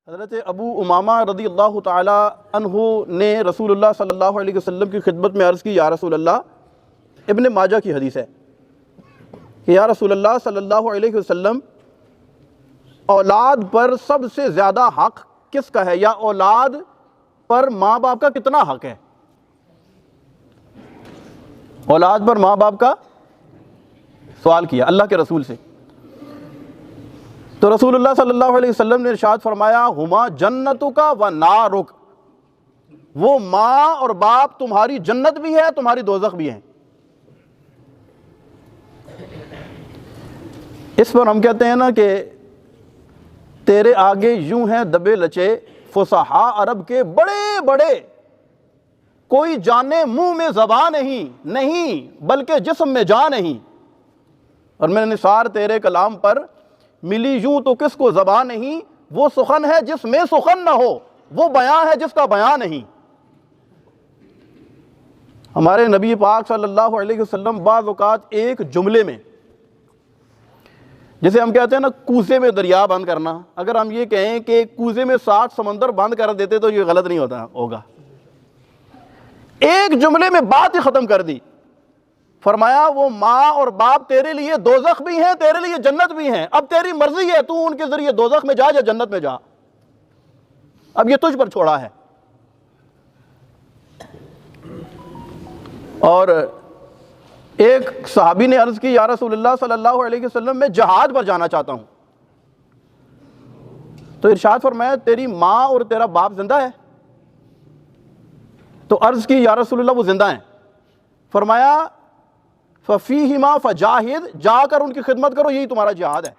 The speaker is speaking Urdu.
حضرت ابو امامہ رضی اللہ تعالی عنہ نے رسول اللہ صلی اللہ علیہ وسلم کی خدمت میں عرض کی، یا رسول اللہ، ابن ماجہ کی حدیث ہے کہ یا رسول اللہ صلی اللہ علیہ وسلم، اولاد پر سب سے زیادہ حق کس کا ہے، یا اولاد پر ماں باپ کا کتنا حق ہے؟ اولاد پر ماں باپ کا سوال کیا اللہ کے رسول سے، تو رسول اللہ صلی اللہ علیہ وسلم نے ارشاد فرمایا، ہما جنتک و نارک، وہ ماں اور باپ تمہاری جنت بھی ہے، تمہاری دوزخ بھی ہے۔ اس پر ہم کہتے ہیں نا کہ تیرے آگے یوں ہیں دبے لچے فصحاء عرب کے بڑے بڑے، کوئی جانے منہ میں زبان نہیں بلکہ جسم میں جان نہیں، اور میں نے نثار تیرے کلام پر ملی یوں تو کس کو زبان نہیں، وہ سخن ہے جس میں سخن نہ ہو، وہ بیان ہے جس کا بیان نہیں۔ ہمارے نبی پاک صلی اللہ علیہ وسلم بعض اوقات ایک جملے میں، جسے ہم کہتے ہیں نا کوزے میں دریا بند کرنا، اگر ہم یہ کہیں کہ کوزے میں 60 سمندر بند کر دیتے تو یہ غلط نہیں ہوگا، ایک جملے میں بات ہی ختم کر دی۔ فرمایا وہ ماں اور باپ تیرے لیے دوزخ بھی ہیں، تیرے لیے جنت بھی ہیں، اب تیری مرضی ہے تو ان کے ذریعے دوزخ میں جا یا جنت میں جا، اب یہ تجھ پر چھوڑا ہے۔ اور ایک صحابی نے عرض کی، یا رسول اللہ صلی اللہ علیہ وسلم، میں جہاد پر جانا چاہتا ہوں، تو ارشاد فرمایا تیری ماں اور تیرا باپ زندہ ہے؟ تو عرض کی، یا رسول اللہ وہ زندہ ہیں۔ فرمایا فَفِيهِمَا فَجَاهِدْ، جا کر ان کی خدمت کرو، یہی تمہارا جہاد ہے۔